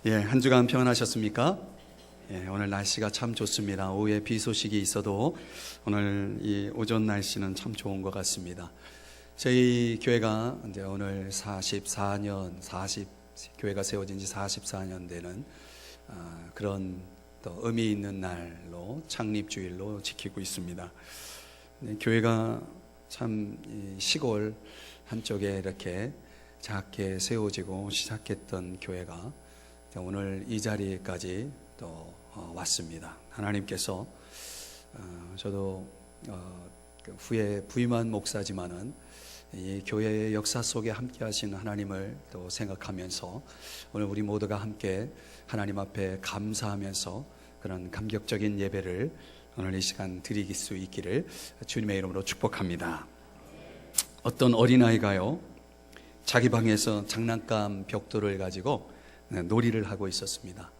한 주간 평안하셨습니까? 오늘 날씨가 참 좋습니다. 오후에 비 소식이 있어도 오늘 이 오전 날씨는 참 좋은 것 같습니다. 저희 교회가 이제 오늘 교회가 세워진 지 44년 되는 그런 또 의미 있는 날로 창립주일로 지키고 있습니다. 교회가 참 시골 한쪽에 이렇게 작게 세워지고 시작했던 교회가 오늘 이 자리까지 또 왔습니다. 하나님께서 저도 후에 부임한 목사지만은 이 교회의 역사 속에 함께 하시는 하나님을 또 생각하면서 오늘 우리 모두가 함께 하나님 앞에 감사하면서 그런 감격적인 예배를 오늘 이 시간 드릴 수 있기를 주님의 이름으로 축복합니다. 어떤 어린아이가요, 자기 방에서 장난감 벽돌을 가지고 놀이를 하고 있었습니다.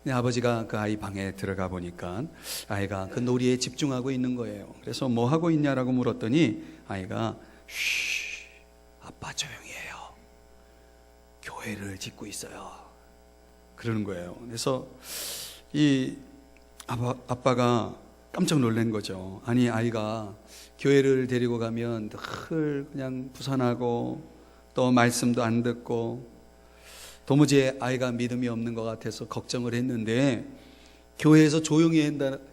아버지가 그 아이 방에 들어가 보니까 아이가 그 놀이에 집중하고 있는 거예요. 그래서 뭐 하고 있냐라고 물었더니 아이가 쉬, 아빠 조용히 해요. 교회를 짓고 있어요. 그러는 거예요. 그래서 이 아빠가 깜짝 놀란 거죠. 아니, 아이가 교회를 데리고 가면 늘 그냥 부산하고 또 말씀도 안 듣고 도무지 아이가 믿음이 없는 것 같아서 걱정을 했는데 교회에서 조용히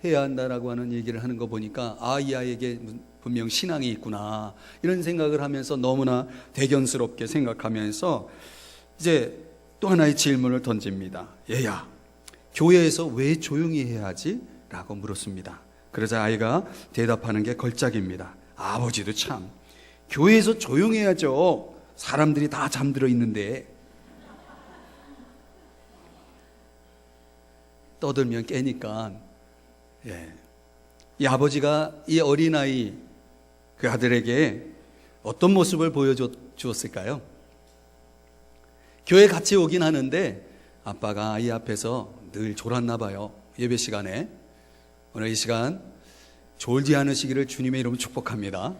해야 한다라고 하는 얘기를 하는 거 보니까 이 아이에게 분명 신앙이 있구나 이런 생각을 하면서 너무나 대견스럽게 생각하면서 이제 또 하나의 질문을 던집니다. 얘야, 교회에서 왜 조용히 해야 하지? 라고 물었습니다. 그러자 아이가 대답하는 게 걸작입니다. 아버지도 참, 교회에서 조용히 해야죠. 사람들이 다 잠들어 있는데. 떠들면 깨니까. 이 아버지가 이 어린아이 그 아들에게 어떤 모습을 보여주었을까요? 교회 같이 오긴 하는데 아빠가 아이 앞에서 늘 졸았나 봐요. 예배 시간에. 오늘 이 시간 졸지 않으시기를 주님의 이름으로 축복합니다.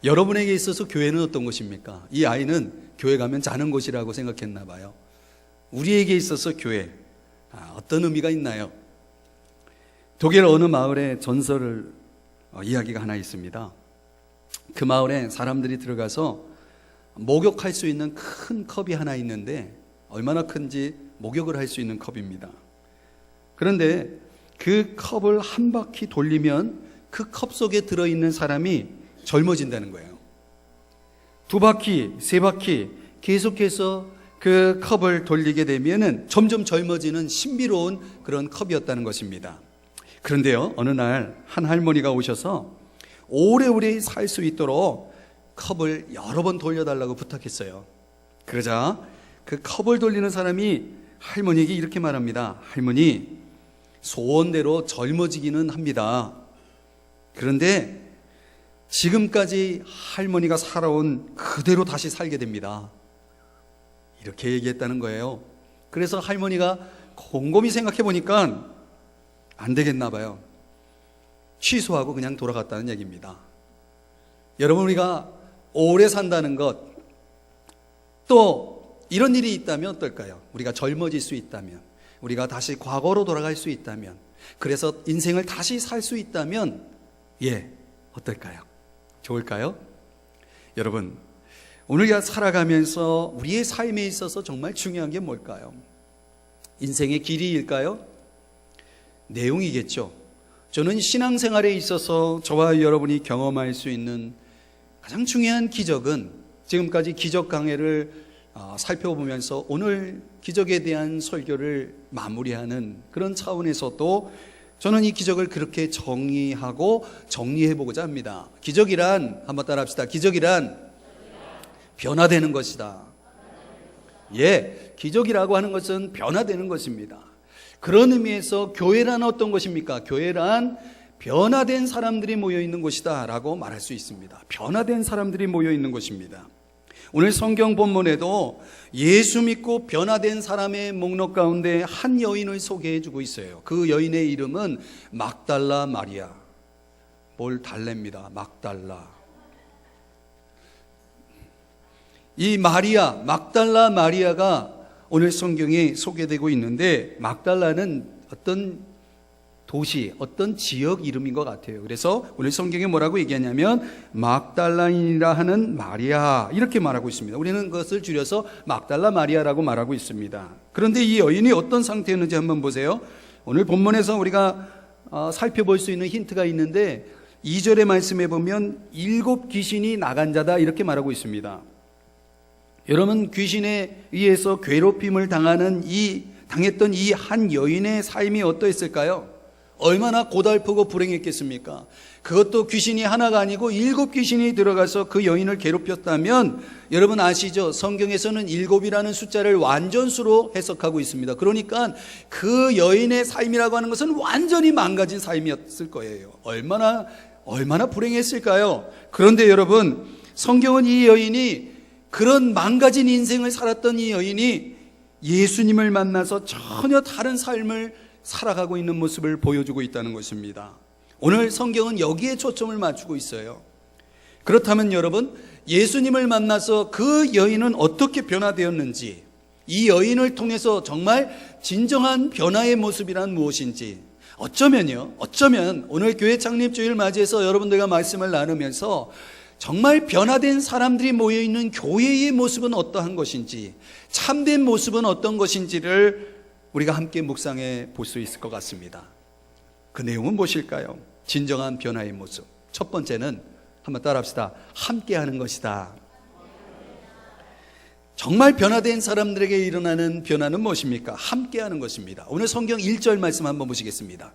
여러분에게 있어서 교회는 어떤 곳입니까? 이 아이는 교회 가면 자는 곳이라고 생각했나 봐요. 우리에게 있어서 교회 어떤 의미가 있나요? 독일 어느 마을에 전설을 이야기가 하나 있습니다. 그 마을에 사람들이 들어가서 목욕할 수 있는 큰 컵이 하나 있는데 얼마나 큰지 목욕을 할 수 있는 컵입니다. 그런데 그 컵을 한 바퀴 돌리면 그 컵 속에 들어있는 사람이 젊어진다는 거예요. 두 바퀴, 세 바퀴 계속해서 그 컵을 돌리게 되면은 점점 젊어지는 신비로운 그런 컵이었다는 것입니다. 그런데요, 어느 날 한 할머니가 오셔서 오래오래 살 수 있도록 컵을 여러 번 돌려달라고 부탁했어요. 그러자 그 컵을 돌리는 사람이 할머니에게 이렇게 말합니다. 할머니, 소원대로 젊어지기는 합니다. 그런데 지금까지 할머니가 살아온 그대로 다시 살게 됩니다. 이렇게 얘기했다는 거예요. 그래서 할머니가 곰곰이 생각해 보니까 안 되겠나 봐요. 취소하고 그냥 돌아갔다는 얘기입니다. 여러분, 우리가 오래 산다는 것, 또 이런 일이 있다면 어떨까요? 우리가 젊어질 수 있다면, 우리가 다시 과거로 돌아갈 수 있다면, 그래서 인생을 다시 살 수 있다면 어떨까요? 좋을까요? 여러분, 오늘 살아가면서 우리의 삶에 있어서 정말 중요한 게 뭘까요? 인생의 길이일까요? 내용이겠죠. 저는 신앙생활에 있어서 저와 여러분이 경험할 수 있는 가장 중요한 기적은 지금까지 기적 강해를 살펴보면서 오늘 기적에 대한 설교를 마무리하는 그런 차원에서도 저는 이 기적을 그렇게 정의하고 정리해보고자 합니다. 기적이란, 한번 따라합시다. 기적이란 변화되는 것이다. 기적이라고 하는 것은 변화되는 것입니다. 그런 의미에서 교회란 어떤 것입니까? 교회란 변화된 사람들이 모여있는 곳이다 라고 말할 수 있습니다. 변화된 사람들이 모여있는 곳입니다. 오늘 성경 본문에도 예수 믿고 변화된 사람의 목록 가운데 한 여인을 소개해 주고 있어요. 그 여인의 이름은 막달라 마리아. 뭘 달래입니다. 막달라. 이 마리아, 막달라 마리아가 오늘 성경에 소개되고 있는데 막달라는 어떤 도시, 어떤 지역 이름인 것 같아요. 그래서 오늘 성경에 뭐라고 얘기하냐면 막달라인이라 하는 마리아 이렇게 말하고 있습니다. 우리는 그것을 줄여서 막달라 마리아라고 말하고 있습니다. 그런데 이 여인이 어떤 상태였는지 한번 보세요. 오늘 본문에서 우리가 살펴볼 수 있는 힌트가 있는데 2절의 말씀에 보면 7 귀신이 나간 자다 이렇게 말하고 있습니다. 여러분, 귀신에 의해서 괴롭힘을 당했던 이 한 여인의 삶이 어떠했을까요? 얼마나 고달프고 불행했겠습니까? 그것도 귀신이 하나가 아니고 7 귀신이 들어가서 그 여인을 괴롭혔다면 여러분 아시죠? 성경에서는 7이라는 숫자를 완전수로 해석하고 있습니다. 그러니까 그 여인의 삶이라고 하는 것은 완전히 망가진 삶이었을 거예요. 얼마나 불행했을까요? 그런데 여러분, 성경은 이 여인이, 그런 망가진 인생을 살았던 이 여인이 예수님을 만나서 전혀 다른 삶을 살아가고 있는 모습을 보여주고 있다는 것입니다. 오늘 성경은 여기에 초점을 맞추고 있어요. 그렇다면 여러분, 예수님을 만나서 그 여인은 어떻게 변화되었는지, 이 여인을 통해서 정말 진정한 변화의 모습이란 무엇인지, 어쩌면 오늘 교회 창립주일 맞이해서 여러분들과 말씀을 나누면서 정말 변화된 사람들이 모여있는 교회의 모습은 어떠한 것인지, 참된 모습은 어떤 것인지를 우리가 함께 묵상해 볼 수 있을 것 같습니다. 그 내용은 무엇일까요? 진정한 변화의 모습. 첫 번째는 한번 따라합시다. 함께 하는 것이다. 정말 변화된 사람들에게 일어나는 변화는 무엇입니까? 함께 하는 것입니다. 오늘 성경 1절 말씀 한번 보시겠습니다.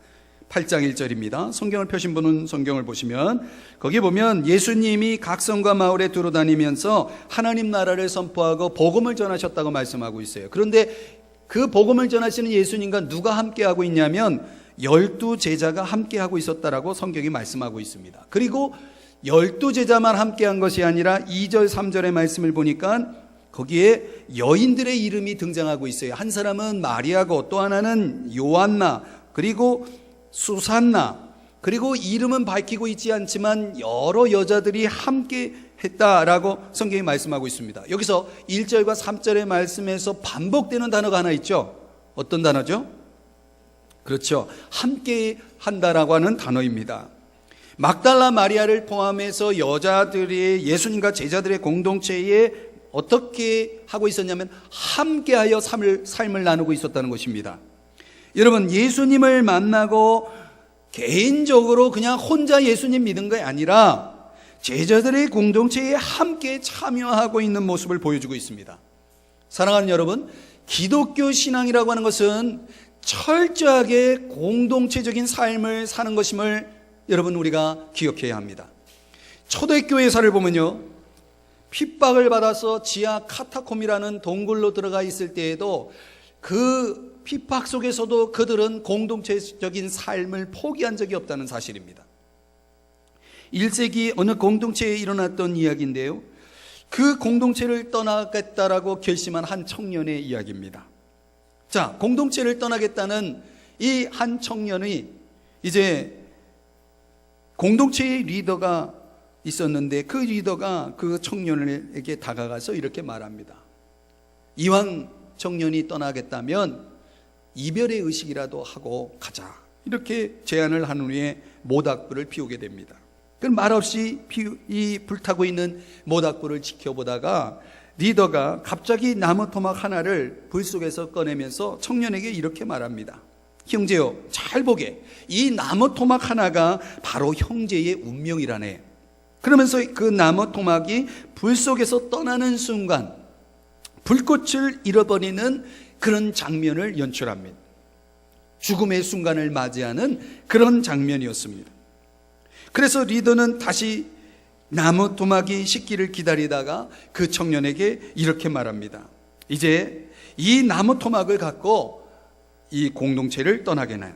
8장 1절입니다. 성경을 펴신 분은 성경을 보시면 거기 보면 예수님이 각 성과 마을에 두루다니면서 하나님 나라를 선포하고 복음을 전하셨다고 말씀하고 있어요. 그런데 그 복음을 전하시는 예수님과 누가 함께하고 있냐면 12 제자가 함께하고 있었다라고 성경이 말씀하고 있습니다. 그리고 12 제자만 함께한 것이 아니라 2절 3절의 말씀을 보니까 거기에 여인들의 이름이 등장하고 있어요. 한 사람은 마리아고 또 하나는 요한나, 그리고 수산나, 그리고 이름은 밝히고 있지 않지만 여러 여자들이 함께 했다라고 성경이 말씀하고 있습니다. 여기서 1절과 3절의 말씀에서 반복되는 단어가 하나 있죠. 어떤 단어죠? 그렇죠. 함께 한다라고 하는 단어입니다. 막달라 마리아를 포함해서 여자들이 예수님과 제자들의 공동체에 어떻게 하고 있었냐면 함께하여 삶을 나누고 있었다는 것입니다. 여러분, 예수님을 만나고 개인적으로 그냥 혼자 예수님 믿은 게 아니라 제자들의 공동체에 함께 참여하고 있는 모습을 보여주고 있습니다. 사랑하는 여러분, 기독교 신앙이라고 하는 것은 철저하게 공동체적인 삶을 사는 것임을 여러분 우리가 기억해야 합니다. 초대교회사를 보면요, 핍박을 받아서 지하 카타콤이라는 동굴로 들어가 있을 때에도 그 핍박 속에서도 그들은 공동체적인 삶을 포기한 적이 없다는 사실입니다. 1세기 어느 공동체에 일어났던 이야기인데요, 그 공동체를 떠나겠다라고 결심한 한 청년의 이야기입니다. 자, 공동체를 떠나겠다는 이 한 청년이 이제 공동체의 리더가 있었는데 그 리더가 그 청년에게 다가가서 이렇게 말합니다. 이왕 청년이 떠나겠다면 이별의 의식이라도 하고 가자, 이렇게 제안을 한 후에 모닥불을 피우게 됩니다. 그럼 말없이 이 불타고 있는 모닥불을 지켜보다가 리더가 갑자기 나무 토막 하나를 불 속에서 꺼내면서 청년에게 이렇게 말합니다. 형제요, 잘 보게. 이 나무 토막 하나가 바로 형제의 운명이라네. 그러면서 그 나무 토막이 불 속에서 떠나는 순간 불꽃을 잃어버리는 그런 장면을 연출합니다. 죽음의 순간을 맞이하는 그런 장면이었습니다. 그래서 리더는 다시 나무 토막이 식기를 기다리다가 그 청년에게 이렇게 말합니다. 이제 이 나무 토막을 갖고 이 공동체를 떠나게나요.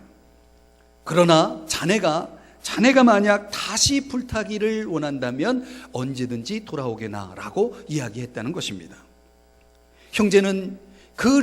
그러나 자네가 만약 다시 불타기를 원한다면 언제든지 돌아오게나 라고 이야기했다는 것입니다. 형제는 그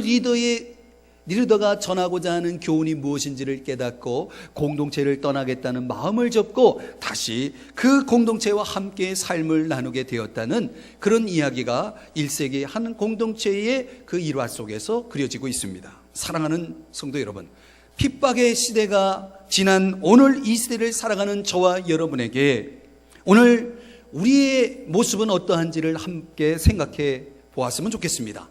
리더가 전하고자 하는 교훈이 무엇인지를 깨닫고 공동체를 떠나겠다는 마음을 접고 다시 그 공동체와 함께 삶을 나누게 되었다는 그런 이야기가 1세기 한 공동체의 그 일화 속에서 그려지고 있습니다. 사랑하는 성도 여러분, 핍박의 시대가 지난 오늘 이 시대를 살아가는 저와 여러분에게 오늘 우리의 모습은 어떠한지를 함께 생각해 보았으면 좋겠습니다.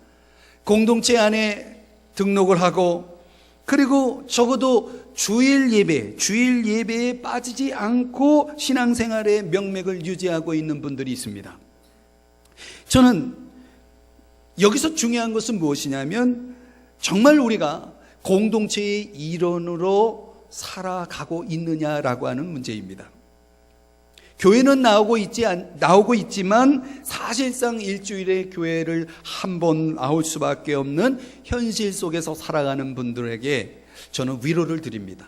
공동체 안에 등록을 하고 그리고 적어도 주일 예배에 빠지지 않고 신앙생활의 명맥을 유지하고 있는 분들이 있습니다. 저는 여기서 중요한 것은 무엇이냐면 정말 우리가 공동체의 일원으로 살아가고 있느냐라고 하는 문제입니다. 교회는 나오고 있지만 사실상 일주일에 교회를 한 번 나올 수밖에 없는 현실 속에서 살아가는 분들에게 저는 위로를 드립니다.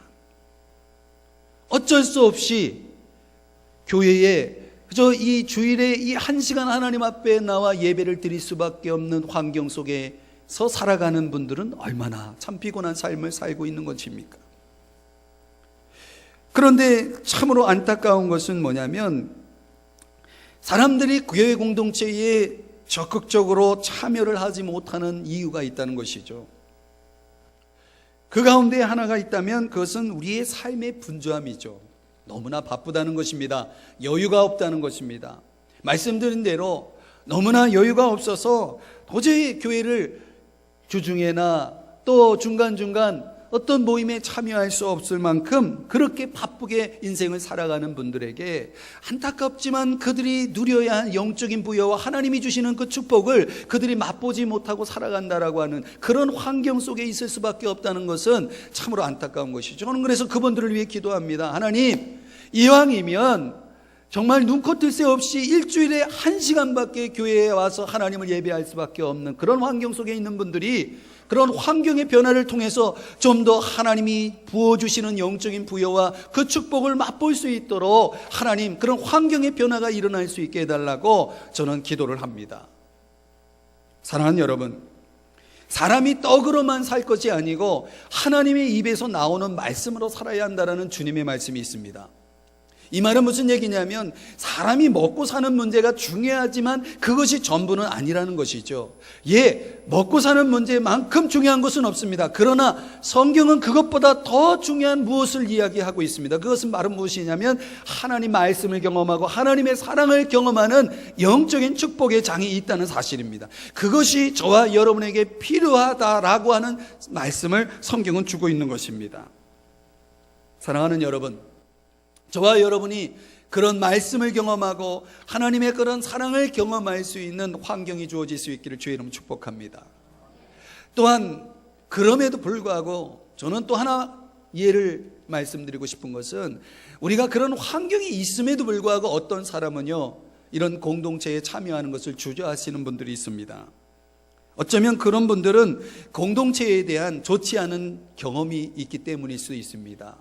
어쩔 수 없이 교회에 그저 이 주일에 이 한 시간 하나님 앞에 나와 예배를 드릴 수밖에 없는 환경 속에서 살아가는 분들은 얼마나 참 피곤한 삶을 살고 있는 것입니까? 그런데 참으로 안타까운 것은 뭐냐면 사람들이 교회 공동체에 적극적으로 참여를 하지 못하는 이유가 있다는 것이죠. 그 가운데 하나가 있다면 그것은 우리의 삶의 분주함이죠. 너무나 바쁘다는 것입니다. 여유가 없다는 것입니다. 말씀드린 대로 너무나 여유가 없어서 도저히 교회를 주중에나 또 중간중간 어떤 모임에 참여할 수 없을 만큼 그렇게 바쁘게 인생을 살아가는 분들에게 안타깝지만 그들이 누려야 할 영적인 부여와 하나님이 주시는 그 축복을 그들이 맛보지 못하고 살아간다라고 하는 그런 환경 속에 있을 수밖에 없다는 것은 참으로 안타까운 것이죠. 저는 그래서 그분들을 위해 기도합니다. 하나님, 이왕이면 정말 눈코 뜰 새 없이 일주일에 1시간밖에 교회에 와서 하나님을 예배할 수밖에 없는 그런 환경 속에 있는 분들이 그런 환경의 변화를 통해서 좀 더 하나님이 부어주시는 영적인 부여와 그 축복을 맛볼 수 있도록 하나님 그런 환경의 변화가 일어날 수 있게 해달라고 저는 기도를 합니다. 사랑하는 여러분, 사람이 떡으로만 살 것이 아니고 하나님의 입에서 나오는 말씀으로 살아야 한다는 주님의 말씀이 있습니다. 이 말은 무슨 얘기냐면 사람이 먹고 사는 문제가 중요하지만 그것이 전부는 아니라는 것이죠. 먹고 사는 문제만큼 중요한 것은 없습니다. 그러나 성경은 그것보다 더 중요한 무엇을 이야기하고 있습니다. 그것은 바로 무엇이냐면 하나님 말씀을 경험하고 하나님의 사랑을 경험하는 영적인 축복의 장이 있다는 사실입니다. 그것이 저와 여러분에게 필요하다라고 하는 말씀을 성경은 주고 있는 것입니다. 사랑하는 여러분, 저와 여러분이 그런 말씀을 경험하고 하나님의 그런 사랑을 경험할 수 있는 환경이 주어질 수 있기를 주의 이름으로 축복합니다. 또한 그럼에도 불구하고 저는 또 하나 예를 말씀드리고 싶은 것은 우리가 그런 환경이 있음에도 불구하고 어떤 사람은요 이런 공동체에 참여하는 것을 주저하시는 분들이 있습니다. 어쩌면 그런 분들은 공동체에 대한 좋지 않은 경험이 있기 때문일 수 있습니다.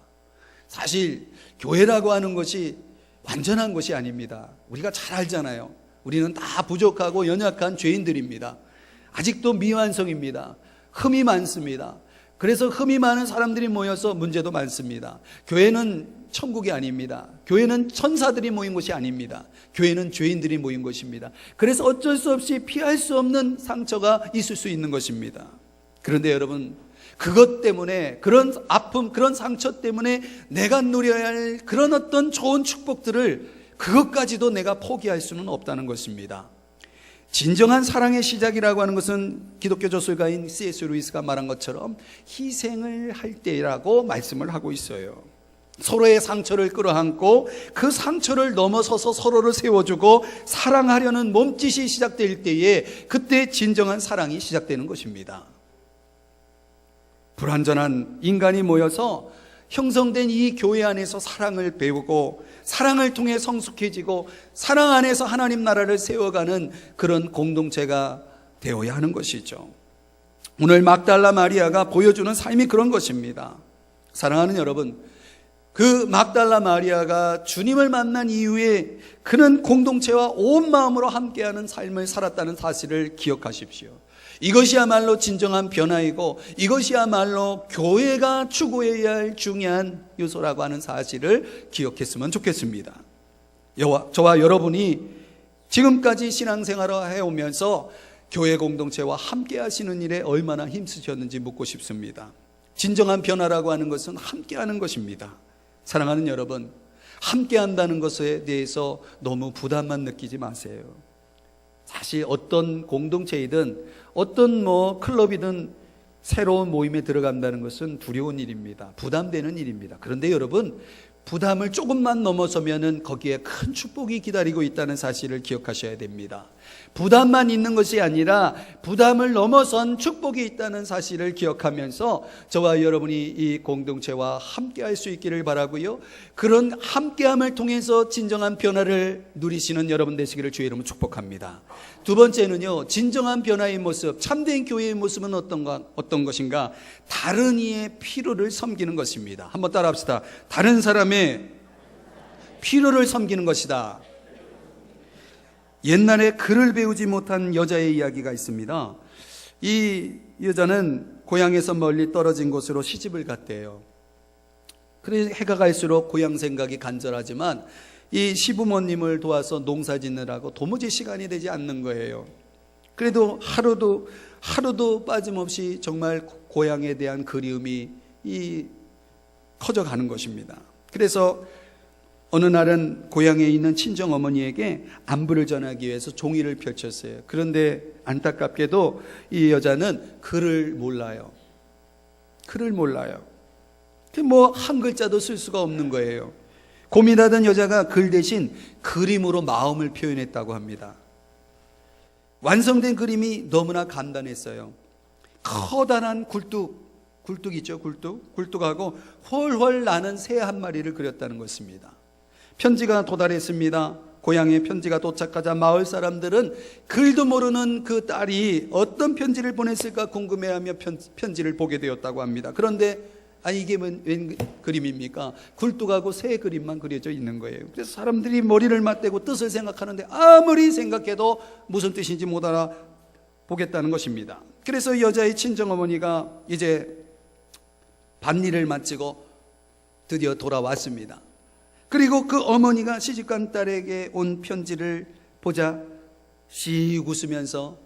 사실 교회라고 하는 것이 완전한 것이 아닙니다. 우리가 잘 알잖아요. 우리는 다 부족하고 연약한 죄인들입니다. 아직도 미완성입니다. 흠이 많습니다. 그래서 흠이 많은 사람들이 모여서 문제도 많습니다. 교회는 천국이 아닙니다. 교회는 천사들이 모인 곳이 아닙니다. 교회는 죄인들이 모인 것입니다. 그래서 어쩔 수 없이 피할 수 없는 상처가 있을 수 있는 것입니다. 그런데 여러분, 그것 때문에 그런 아픔, 그런 상처 때문에 내가 누려야 할 그런 어떤 좋은 축복들을 그것까지도 내가 포기할 수는 없다는 것입니다. 진정한 사랑의 시작이라고 하는 것은 기독교 저술가인 C.S. 루이스가 말한 것처럼 희생을 할 때라고 말씀을 하고 있어요. 서로의 상처를 끌어안고 그 상처를 넘어서서 서로를 세워주고 사랑하려는 몸짓이 시작될 때에 그때 진정한 사랑이 시작되는 것입니다. 불완전한 인간이 모여서 형성된 이 교회 안에서 사랑을 배우고 사랑을 통해 성숙해지고 사랑 안에서 하나님 나라를 세워가는 그런 공동체가 되어야 하는 것이죠. 오늘 막달라 마리아가 보여주는 삶이 그런 것입니다. 사랑하는 여러분, 그 막달라 마리아가 주님을 만난 이후에 그는 공동체와 온 마음으로 함께하는 삶을 살았다는 사실을 기억하십시오. 이것이야말로 진정한 변화이고 이것이야말로 교회가 추구해야 할 중요한 요소라고 하는 사실을 기억했으면 좋겠습니다. 저와 여러분이 지금까지 신앙생활을 해오면서 교회 공동체와 함께 하시는 일에 얼마나 힘쓰셨는지 묻고 싶습니다. 진정한 변화라고 하는 것은 함께 하는 것입니다. 사랑하는 여러분, 함께 한다는 것에 대해서 너무 부담만 느끼지 마세요. 사실 어떤 공동체이든 어떤 클럽이든 새로운 모임에 들어간다는 것은 두려운 일입니다. 부담되는 일입니다. 그런데 여러분, 부담을 조금만 넘어서면은 거기에 큰 축복이 기다리고 있다는 사실을 기억하셔야 됩니다. 부담만 있는 것이 아니라 부담을 넘어선 축복이 있다는 사실을 기억하면서 저와 여러분이 이 공동체와 함께 할 수 있기를 바라고요. 그런 함께함을 통해서 진정한 변화를 누리시는 여러분 되시기를 주의 이름으로 축복합니다. 두 번째는요, 진정한 변화의 모습, 참된 교회의 모습은 어떤 것인가? 다른 이의 필요를 섬기는 것입니다. 한번 따라합시다. 다른 사람의 필요를 섬기는 것이다. 옛날에 글을 배우지 못한 여자의 이야기가 있습니다. 이 여자는 고향에서 멀리 떨어진 곳으로 시집을 갔대요. 그래서 해가 갈수록 고향 생각이 간절하지만 이 시부모님을 도와서 농사 짓느라고 도무지 시간이 되지 않는 거예요. 그래도 하루도 빠짐없이 정말 고향에 대한 그리움이 커져가는 것입니다. 그래서 어느 날은 고향에 있는 친정어머니에게 안부를 전하기 위해서 종이를 펼쳤어요. 그런데 안타깝게도 이 여자는 글을 몰라요. 한 글자도 쓸 수가 없는 거예요. 고민하던 여자가 글 대신 그림으로 마음을 표현했다고 합니다. 완성된 그림이 너무나 간단했어요. 커다란 굴뚝이죠. 굴뚝하고 훨훨 나는 새 한 마리를 그렸다는 것입니다. 편지가 도달했습니다. 고향에 편지가 도착하자 마을 사람들은 글도 모르는 그 딸이 어떤 편지를 보냈을까 궁금해하며 편지를 보게 되었다고 합니다. 그런데 이게 웬 그림입니까? 굴뚝하고 새 그림만 그려져 있는 거예요. 그래서 사람들이 머리를 맞대고 뜻을 생각하는데 아무리 생각해도 무슨 뜻인지 못 알아보겠다는 것입니다. 그래서 여자의 친정어머니가 이제 밭일을 마치고 드디어 돌아왔습니다. 그리고 그 어머니가 시집간 딸에게 온 편지를 보자 씩 웃으면서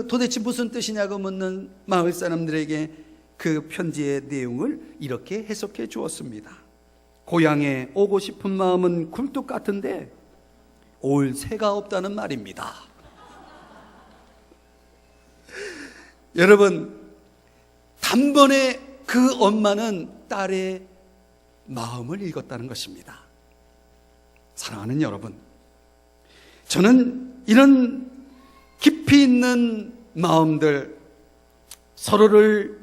도대체 무슨 뜻이냐고 묻는 마을 사람들에게 그 편지의 내용을 이렇게 해석해 주었습니다. 고향에 오고 싶은 마음은 굴뚝 같은데 올 새가 없다는 말입니다. 여러분, 단번에 그 엄마는 딸의 마음을 읽었다는 것입니다. 사랑하는 여러분, 저는 이런 깊이 있는 마음들, 서로를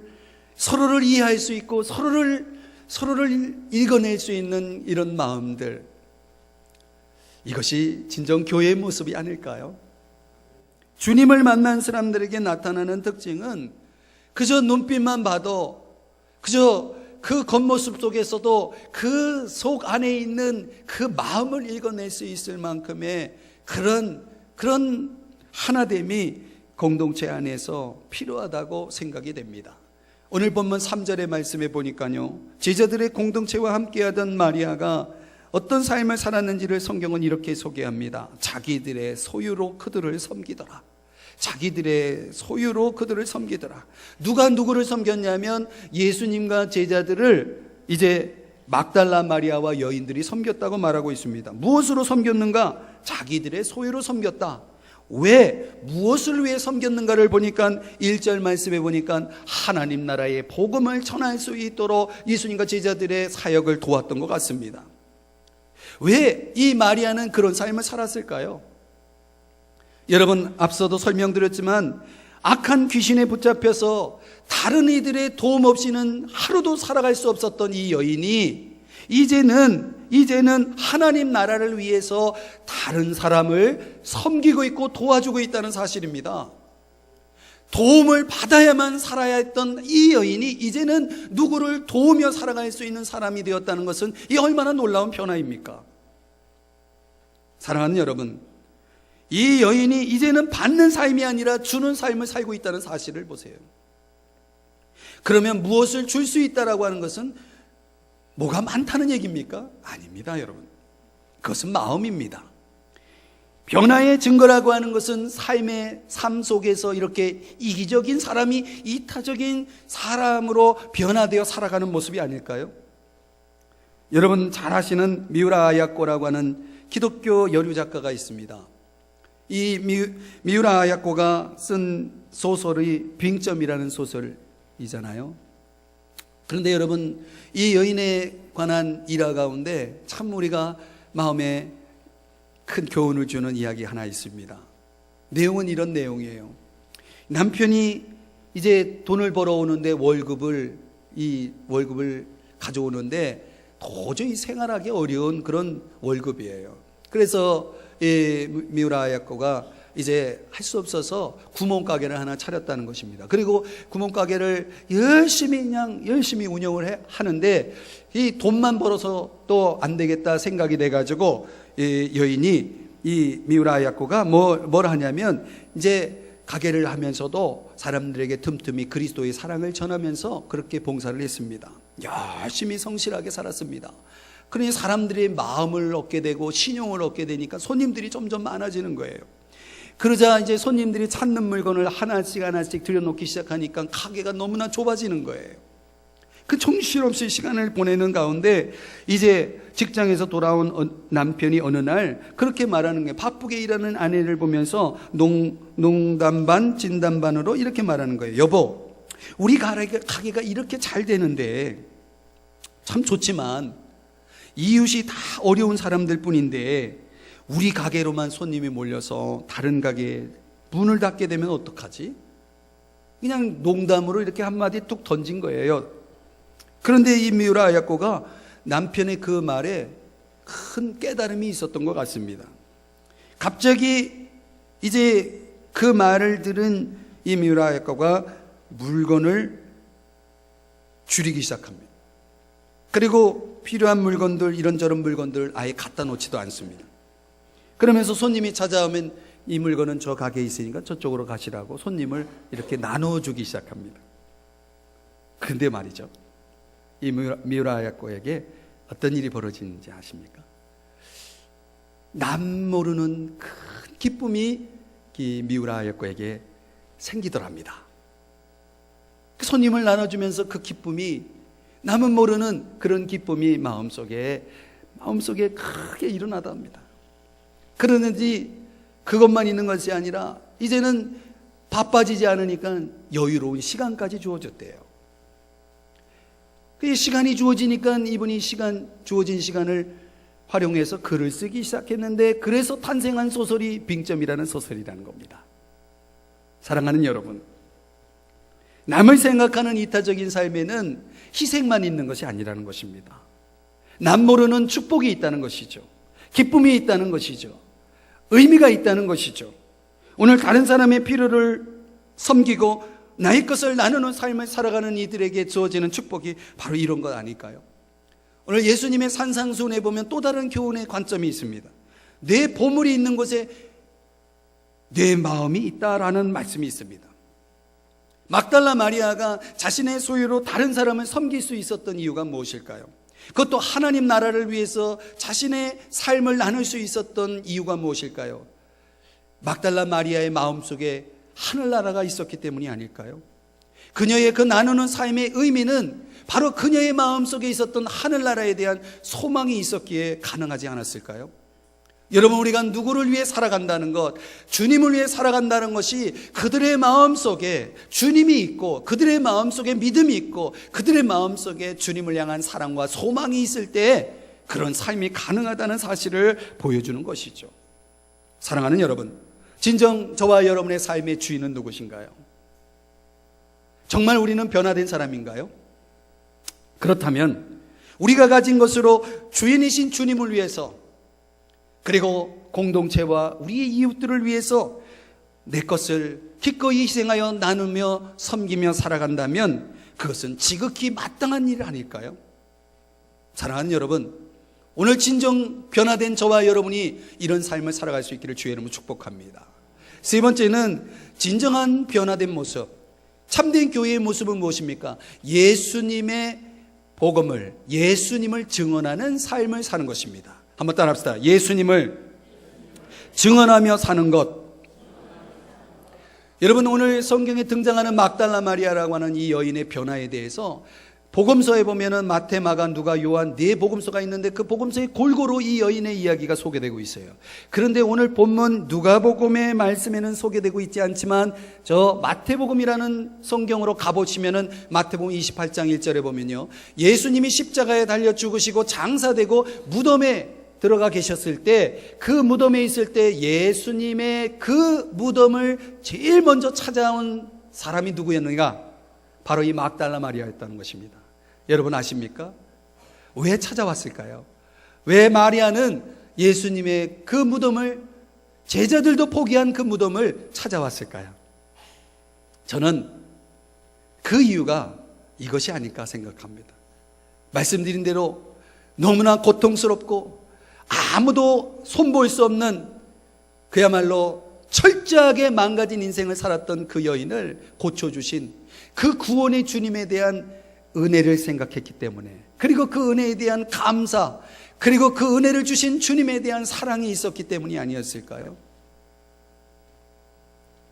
이해할 수 있고 서로를 읽어낼 수 있는 이런 마음들, 이것이 진정 교회의 모습이 아닐까요? 주님을 만난 사람들에게 나타나는 특징은 그저 눈빛만 봐도, 그저 그 겉모습 속에서도 그 속 안에 있는 그 마음을 읽어낼 수 있을 만큼의 그런 하나됨이 공동체 안에서 필요하다고 생각이 됩니다. 오늘 본문 3절의 말씀에 보니까요, 제자들의 공동체와 함께하던 마리아가 어떤 삶을 살았는지를 성경은 이렇게 소개합니다. 자기들의 소유로 그들을 섬기더라. 누가 누구를 섬겼냐면 예수님과 제자들을 이제 막달라 마리아와 여인들이 섬겼다고 말하고 있습니다. 무엇으로 섬겼는가? 자기들의 소유로 섬겼다. 왜? 무엇을 위해 섬겼는가를 보니까 1절 말씀에 보니까 하나님 나라의 복음을 전할 수 있도록 예수님과 제자들의 사역을 도왔던 것 같습니다. 왜 이 마리아는 그런 삶을 살았을까요? 여러분, 앞서도 설명드렸지만 악한 귀신에 붙잡혀서 다른 이들의 도움 없이는 하루도 살아갈 수 없었던 이 여인이 이제는 하나님 나라를 위해서 다른 사람을 섬기고 있고 도와주고 있다는 사실입니다. 도움을 받아야만 살아야 했던 이 여인이 이제는 누구를 도우며 살아갈 수 있는 사람이 되었다는 것은 이 얼마나 놀라운 변화입니까? 사랑하는 여러분, 이 여인이 이제는 받는 삶이 아니라 주는 삶을 살고 있다는 사실을 보세요. 그러면 무엇을 줄 수 있다라고 하는 것은 뭐가 많다는 얘기입니까? 아닙니다, 여러분. 그것은 마음입니다. 변화의 증거라고 하는 것은 삶 속에서 이렇게 이기적인 사람이 이타적인 사람으로 변화되어 살아가는 모습이 아닐까요? 여러분 잘 아시는 미우라 아야코라고 하는 기독교 여류 작가가 있습니다. 이 미우라 아야코가 쓴 소설이 빙점이라는 소설이잖아요. 그런데 여러분, 이 여인에 관한 일화 가운데 참 우리가 마음에 큰 교훈을 주는 이야기 하나 있습니다. 내용은 이런 내용이에요. 남편이 이제 돈을 벌어오는데 월급을 가져오는데 도저히 생활하기 어려운 그런 월급이에요. 그래서 이 미우라 아야코가 이제 할 수 없어서 구멍가게를 하나 차렸다는 것입니다. 그리고 구멍가게를 열심히 운영을 하는데 이 돈만 벌어서 또 안 되겠다 생각이 돼가지고 이 여인이 이 미우라 아야코가 뭘 하냐면 이제 가게를 하면서도 사람들에게 틈틈이 그리스도의 사랑을 전하면서 그렇게 봉사를 했습니다. 열심히 성실하게 살았습니다. 그러니 사람들의 마음을 얻게 되고 신용을 얻게 되니까 손님들이 점점 많아지는 거예요. 그러자 이제 손님들이 찾는 물건을 하나씩 들여놓기 시작하니까 가게가 너무나 좁아지는 거예요. 그 정신없이 시간을 보내는 가운데 이제 직장에서 돌아온 남편이 어느 날 그렇게 말하는 거예요. 바쁘게 일하는 아내를 보면서 농담 반 진담 반으로 이렇게 말하는 거예요. 여보, 우리 가게가 이렇게 잘 되는데 참 좋지만 이웃이 다 어려운 사람들 뿐인데 우리 가게로만 손님이 몰려서 다른 가게에 문을 닫게 되면 어떡하지? 그냥 농담으로 이렇게 한마디 뚝 던진 거예요. 그런데 이 미우라 아야코가 남편의 그 말에 큰 깨달음이 있었던 것 같습니다. 갑자기 이제 그 말을 들은 이 미우라 아야코가 물건을 줄이기 시작합니다. 그리고 필요한 물건들, 이런저런 물건들 아예 갖다 놓지도 않습니다. 그러면서 손님이 찾아오면 이 물건은 저 가게에 있으니까 저쪽으로 가시라고 손님을 이렇게 나눠주기 시작합니다. 그런데 말이죠, 이 미우라 아야코에게 어떤 일이 벌어지는지 아십니까? 남 모르는 큰 기쁨이 이 미우라 아야코에게 생기더랍니다. 그 손님을 나눠주면서 그 기쁨이, 남은 모르는 그런 기쁨이 마음속에 크게 일어나답니다. 그러는지 그것만 있는 것이 아니라 이제는 바빠지지 않으니까 여유로운 시간까지 주어졌대요. 그 시간이 주어지니까 이분이 주어진 시간을 활용해서 글을 쓰기 시작했는데, 그래서 탄생한 소설이 빙점이라는 소설이라는 겁니다. 사랑하는 여러분, 남을 생각하는 이타적인 삶에는 희생만 있는 것이 아니라는 것입니다. 남 모르는 축복이 있다는 것이죠. 기쁨이 있다는 것이죠. 의미가 있다는 것이죠. 오늘 다른 사람의 필요를 섬기고 나의 것을 나누는 삶을 살아가는 이들에게 주어지는 축복이 바로 이런 것 아닐까요? 오늘 예수님의 산상수훈에 보면 또 다른 교훈의 관점이 있습니다. 내 보물이 있는 곳에 내 마음이 있다라는 말씀이 있습니다. 막달라 마리아가 자신의 소유로 다른 사람을 섬길 수 있었던 이유가 무엇일까요? 그것도 하나님 나라를 위해서 자신의 삶을 나눌 수 있었던 이유가 무엇일까요? 막달라 마리아의 마음속에 하늘나라가 있었기 때문이 아닐까요? 그녀의 그 나누는 삶의 의미는 바로 그녀의 마음속에 있었던 하늘나라에 대한 소망이 있었기에 가능하지 않았을까요? 여러분, 우리가 누구를 위해 살아간다는 것, 주님을 위해 살아간다는 것이 그들의 마음속에 주님이 있고, 그들의 마음속에 믿음이 있고, 그들의 마음속에 주님을 향한 사랑과 소망이 있을 때 그런 삶이 가능하다는 사실을 보여주는 것이죠. 사랑하는 여러분, 진정 저와 여러분의 삶의 주인은 누구신가요? 정말 우리는 변화된 사람인가요? 그렇다면 우리가 가진 것으로 주인이신 주님을 위해서, 그리고 공동체와 우리의 이웃들을 위해서 내 것을 기꺼이 희생하여 나누며 섬기며 살아간다면 그것은 지극히 마땅한 일 아닐까요? 사랑하는 여러분, 오늘 진정 변화된 저와 여러분이 이런 삶을 살아갈 수 있기를 주의 이름으로 축복합니다. 세 번째는 진정한 변화된 모습. 참된 교회의 모습은 무엇입니까? 예수님의 복음을, 예수님을 증언하는 삶을 사는 것입니다. 한번 따라합시다. 예수님을 증언하며 사는 것. 여러분, 오늘 성경에 등장하는 막달라 마리아라고 하는 이 여인의 변화에 대해서 복음서에 보면은 마태, 마가, 누가, 요한 네 복음서가 있는데 그 복음서에 골고루 이 여인의 이야기가 소개되고 있어요. 그런데 오늘 본문 누가복음의 말씀에는 소개되고 있지 않지만 저 마태복음이라는 성경으로 가보시면은 마태복음 28장 1절에 보면요, 예수님이 십자가에 달려 죽으시고 장사되고 무덤에 들어가 계셨을 때, 그 무덤에 있을 때 예수님의 그 무덤을 제일 먼저 찾아온 사람이 누구였는가? 바로 이 막달라 마리아였다는 것입니다. 여러분 아십니까? 왜 찾아왔을까요? 왜 마리아는 예수님의 그 무덤을, 제자들도 포기한 그 무덤을 찾아왔을까요? 저는 그 이유가 이것이 아닐까 생각합니다. 말씀드린 대로 너무나 고통스럽고 아무도 손볼 수 없는, 그야말로 철저하게 망가진 인생을 살았던 그 여인을 고쳐주신 그 구원의 주님에 대한 은혜를 생각했기 때문에, 그리고 그 은혜에 대한 감사, 그리고 그 은혜를 주신 주님에 대한 사랑이 있었기 때문이 아니었을까요?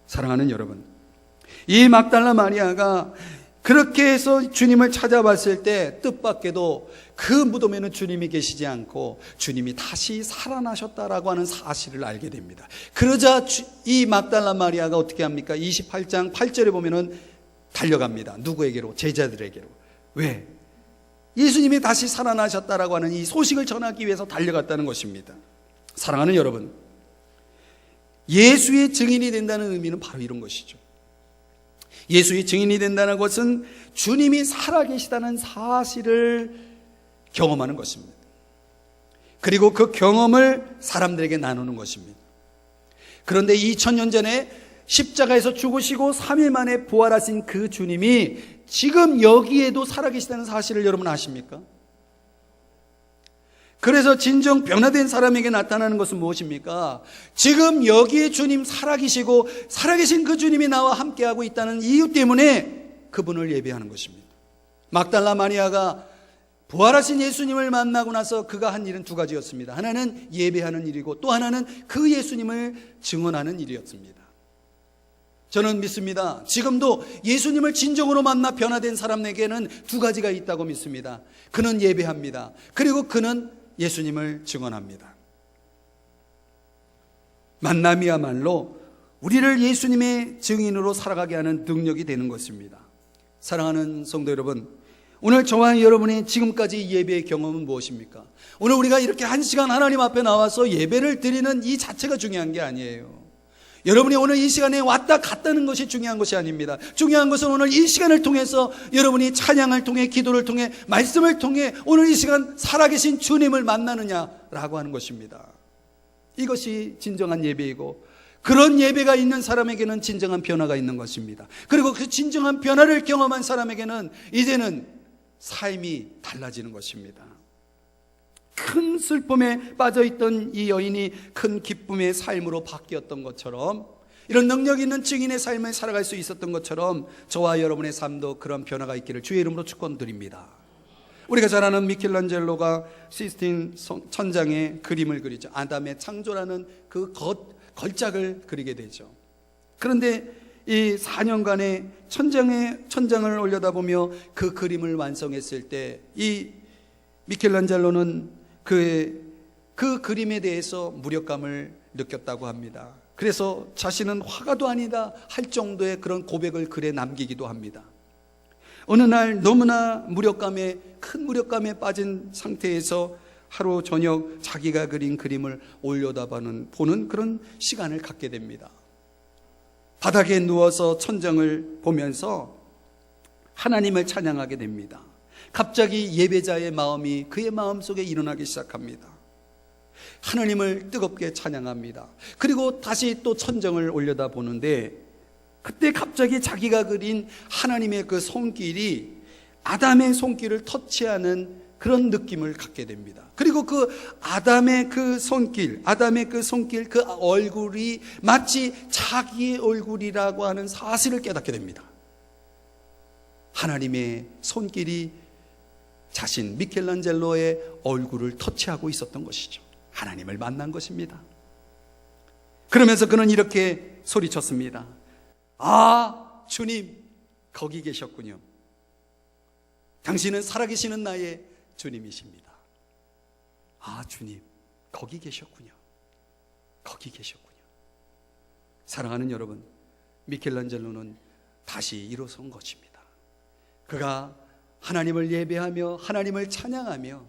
사랑하는 여러분, 이 막달라 마리아가 그렇게 해서 주님을 찾아봤을 때 뜻밖에도 그 무덤에는 주님이 계시지 않고 주님이 다시 살아나셨다라고 하는 사실을 알게 됩니다. 그러자 이 막달라 마리아가 어떻게 합니까? 28장 8절에 보면은 달려갑니다. 누구에게로? 제자들에게로. 왜? 예수님이 다시 살아나셨다라고 하는 이 소식을 전하기 위해서 달려갔다는 것입니다. 사랑하는 여러분, 예수의 증인이 된다는 의미는 바로 이런 것이죠. 예수의 증인이 된다는 것은 주님이 살아계시다는 사실을 경험하는 것입니다. 그리고 그 경험을 사람들에게 나누는 것입니다. 그런데 2000년 전에 십자가에서 죽으시고 3일 만에 부활하신 그 주님이 지금 여기에도 살아계시다는 사실을 여러분 아십니까? 그래서 진정 변화된 사람에게 나타나는 것은 무엇입니까? 지금 여기에 주님 살아계시고 살아계신 그 주님이 나와 함께하고 있다는 이유 때문에 그분을 예배하는 것입니다. 막달라 마리아가 부활하신 예수님을 만나고 나서 그가 한 일은 두 가지였습니다. 하나는 예배하는 일이고 또 하나는 그 예수님을 증언하는 일이었습니다. 저는 믿습니다. 지금도 예수님을 진정으로 만나 변화된 사람에게는 두 가지가 있다고 믿습니다. 그는 예배합니다. 그리고 그는 예수님을 증언합니다. 만남이야말로 우리를 예수님의 증인으로 살아가게 하는 능력이 되는 것입니다. 사랑하는 성도 여러분, 오늘 저와 여러분의 지금까지 예배의 경험은 무엇입니까? 오늘 우리가 이렇게 한 시간 하나님 앞에 나와서 예배를 드리는 이 자체가 중요한 게 아니에요. 여러분이 오늘 이 시간에 왔다 갔다는 것이 중요한 것이 아닙니다. 중요한 것은 오늘 이 시간을 통해서 여러분이 찬양을 통해, 기도를 통해, 말씀을 통해 오늘 이 시간 살아계신 주님을 만나느냐라고 하는 것입니다. 이것이 진정한 예배이고, 그런 예배가 있는 사람에게는 진정한 변화가 있는 것입니다. 그리고 그 진정한 변화를 경험한 사람에게는 이제는 삶이 달라지는 것입니다. 큰 슬픔에 빠져있던 이 여인이 큰 기쁨의 삶으로 바뀌었던 것처럼, 이런 능력 있는 증인의 삶을 살아갈 수 있었던 것처럼 저와 여러분의 삶도 그런 변화가 있기를 주의 이름으로 축원드립니다. 우리가 잘 아는 미켈란젤로가 시스틴 천장에 그림을 그리죠. 아담의 창조라는 그 걸작을 그리게 되죠. 그런데 이 4년간의 천장을 올려다보며 그 그림을 완성했을 때 이 미켈란젤로는 그 그림에 대해서 무력감을 느꼈다고 합니다. 그래서 자신은 화가도 아니다 할 정도의 그런 고백을 글에 남기기도 합니다. 어느 날 너무나 큰 무력감에 빠진 상태에서 하루 저녁 자기가 그린 그림을 보는 그런 시간을 갖게 됩니다. 바닥에 누워서 천장을 보면서 하나님을 찬양하게 됩니다. 갑자기 예배자의 마음이 그의 마음속에 일어나기 시작합니다. 하나님을 뜨겁게 찬양합니다. 그리고 다시 또 천장을 올려다보는데 그때 갑자기 자기가 그린 하나님의 그 손길이 아담의 손길을 터치하는 그런 느낌을 갖게 됩니다. 그리고 그 아담의 그 손길, 그 얼굴이 마치 자기의 얼굴이라고 하는 사실을 깨닫게 됩니다. 하나님의 손길이 자신 미켈란젤로의 얼굴을 터치하고 있었던 것이죠. 하나님을 만난 것입니다. 그러면서 그는 이렇게 소리쳤습니다. 아, 주님, 거기 계셨군요. 당신은 살아계시는 나의 주님이십니다. 아, 주님, 거기 계셨군요. 거기 계셨군요. 사랑하는 여러분, 미켈란젤로는 다시 일어선 것입니다. 그가 하나님을 예배하며 하나님을 찬양하며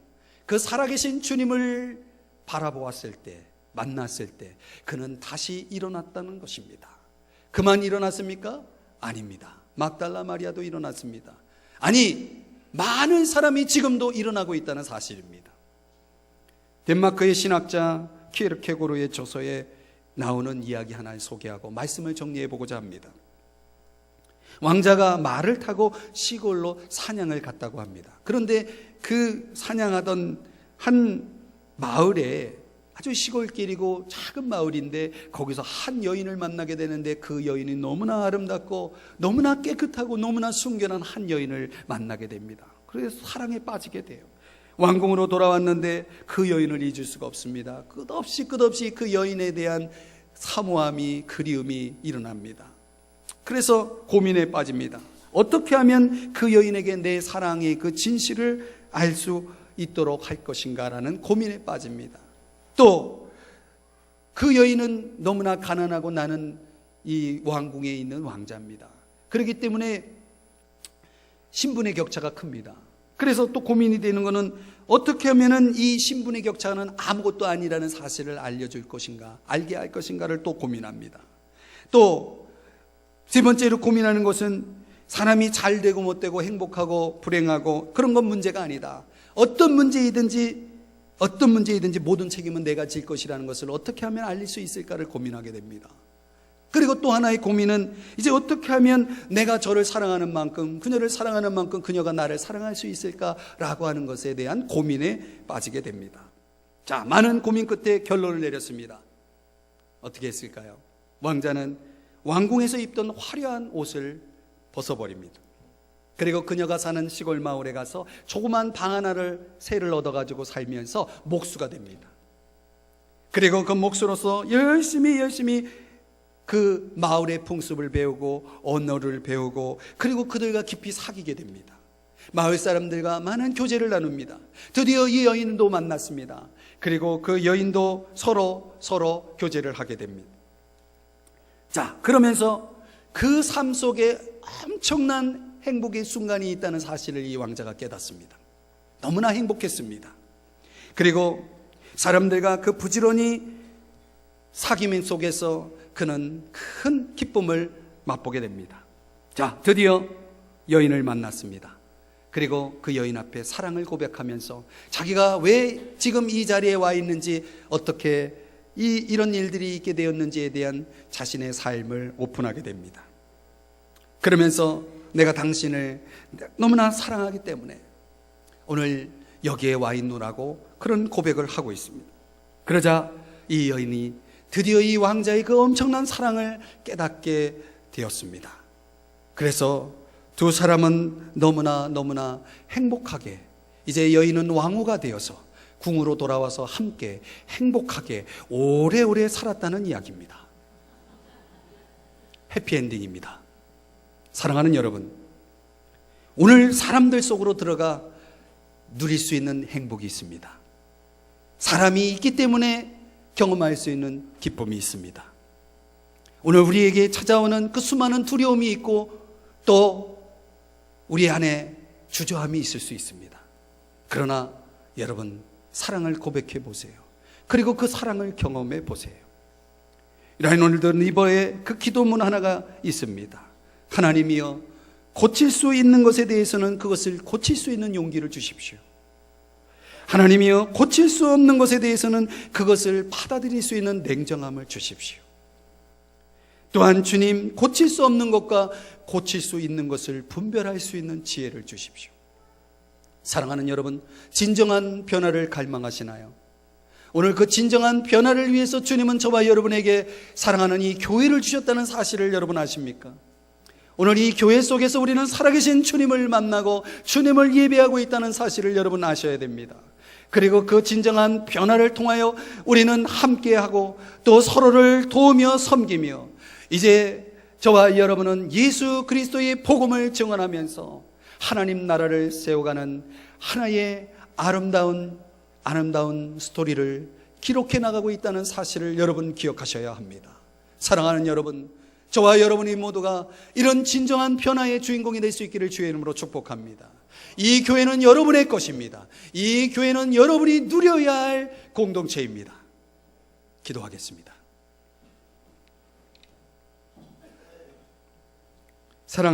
그 살아계신 주님을 바라보았을 때, 만났을 때 그는 다시 일어났다는 것입니다. 그만 일어났습니까? 아닙니다. mag달라 마리아도 일어났습니다. 아니, 많은 사람이 지금도 일어나고 있다는 사실입니다. 덴마크의 신학자 키에르케고르의 저서에 나오는 이야기 하나를 소개하고 말씀을 정리해 보고자 합니다. 왕자가 말을 타고 시골로 사냥을 갔다고 합니다. 그런데 그 사냥하던 한 마을에, 아주 시골길이고 작은 마을인데 거기서 한 여인을 만나게 되는데 그 여인이 너무나 아름답고 너무나 깨끗하고 너무나 순결한 한 여인을 만나게 됩니다. 그래서 사랑에 빠지게 돼요. 왕궁으로 돌아왔는데 그 여인을 잊을 수가 없습니다. 끝없이 그 여인에 대한 사모함이, 그리움이 일어납니다. 그래서 고민에 빠집니다. 어떻게 하면 그 여인에게 내 사랑의 그 진실을 알 수 있도록 할 것인가라는 고민에 빠집니다. 또 그 여인은 너무나 가난하고 나는 이 왕궁에 있는 왕자입니다. 그렇기 때문에 신분의 격차가 큽니다. 그래서 또 고민이 되는 것은 어떻게 하면 이 신분의 격차는 아무것도 아니라는 사실을 알려줄 것인가, 알게 할 것인가를 또 고민합니다. 또 세 번째로 고민하는 것은 사람이 잘 되고 못 되고 행복하고 불행하고 그런 건 문제가 아니다. 어떤 문제이든지 모든 책임은 내가 질 것이라는 것을 어떻게 하면 알릴 수 있을까를 고민하게 됩니다. 그리고 또 하나의 고민은 이제 어떻게 하면 내가 저를 사랑하는 만큼, 그녀를 사랑하는 만큼 그녀가 나를 사랑할 수 있을까라고 하는 것에 대한 고민에 빠지게 됩니다. 자, 많은 고민 끝에 결론을 내렸습니다. 어떻게 했을까요? 왕자는 왕궁에서 입던 화려한 옷을 벗어버립니다. 그리고 그녀가 사는 시골 마을에 가서 조그만 방 하나를 새를 얻어가지고 살면서 목수가 됩니다. 그리고 그 목수로서 열심히 그 마을의 풍습을 배우고 언어를 배우고 그리고 그들과 깊이 사귀게 됩니다. 마을 사람들과 많은 교제를 나눕니다. 드디어 이 여인도 만났습니다. 그리고 그 여인도 서로 교제를 하게 됩니다. 자, 그러면서 그 삶 속에 엄청난 행복의 순간이 있다는 사실을 이 왕자가 깨닫습니다. 너무나 행복했습니다. 그리고 사람들과 그 부지런히 사귐 속에서 그는 큰 기쁨을 맛보게 됩니다. 자, 드디어 여인을 만났습니다. 그리고 그 여인 앞에 사랑을 고백하면서 자기가 왜 지금 이 자리에 와 있는지, 어떻게 이런 일들이 있게 되었는지에 대한 자신의 삶을 오픈하게 됩니다. 그러면서 내가 당신을 너무나 사랑하기 때문에 오늘 여기에 와 있노라고 그런 고백을 하고 있습니다. 그러자 이 여인이 드디어 이 왕자의 그 엄청난 사랑을 깨닫게 되었습니다. 그래서 두 사람은 너무나 행복하게, 이제 여인은 왕후가 되어서 궁으로 돌아와서 함께 행복하게 오래오래 살았다는 이야기입니다. 해피엔딩입니다. 사랑하는 여러분, 오늘 사람들 속으로 들어가 누릴 수 있는 행복이 있습니다. 사람이 있기 때문에 경험할 수 있는 기쁨이 있습니다. 오늘 우리에게 찾아오는 그 수많은 두려움이 있고 또 우리 안에 주저함이 있을 수 있습니다. 그러나 여러분, 사랑을 고백해 보세요. 그리고 그 사랑을 경험해 보세요. 라이놀드 리버의 그 기도문 하나가 있습니다. 하나님이여, 고칠 수 있는 것에 대해서는 그것을 고칠 수 있는 용기를 주십시오. 하나님이여, 고칠 수 없는 것에 대해서는 그것을 받아들일 수 있는 냉정함을 주십시오. 또한 주님, 고칠 수 없는 것과 고칠 수 있는 것을 분별할 수 있는 지혜를 주십시오. 사랑하는 여러분, 진정한 변화를 갈망하시나요? 오늘 그 진정한 변화를 위해서 주님은 저와 여러분에게 사랑하는 이 교회를 주셨다는 사실을 여러분 아십니까? 오늘 이 교회 속에서 우리는 살아계신 주님을 만나고 주님을 예배하고 있다는 사실을 여러분 아셔야 됩니다. 그리고 그 진정한 변화를 통하여 우리는 함께하고 또 서로를 도우며 섬기며 이제 저와 여러분은 예수 그리스도의 복음을 증언하면서 하나님 나라를 세워가는 하나의 아름다운 스토리를 기록해 나가고 있다는 사실을 여러분 기억하셔야 합니다. 사랑하는 여러분, 저와 여러분이 모두가 이런 진정한 변화의 주인공이 될 수 있기를 주의 이름으로 축복합니다. 이 교회는 여러분의 것입니다. 이 교회는 여러분이 누려야 할 공동체입니다. 기도하겠습니다. 사랑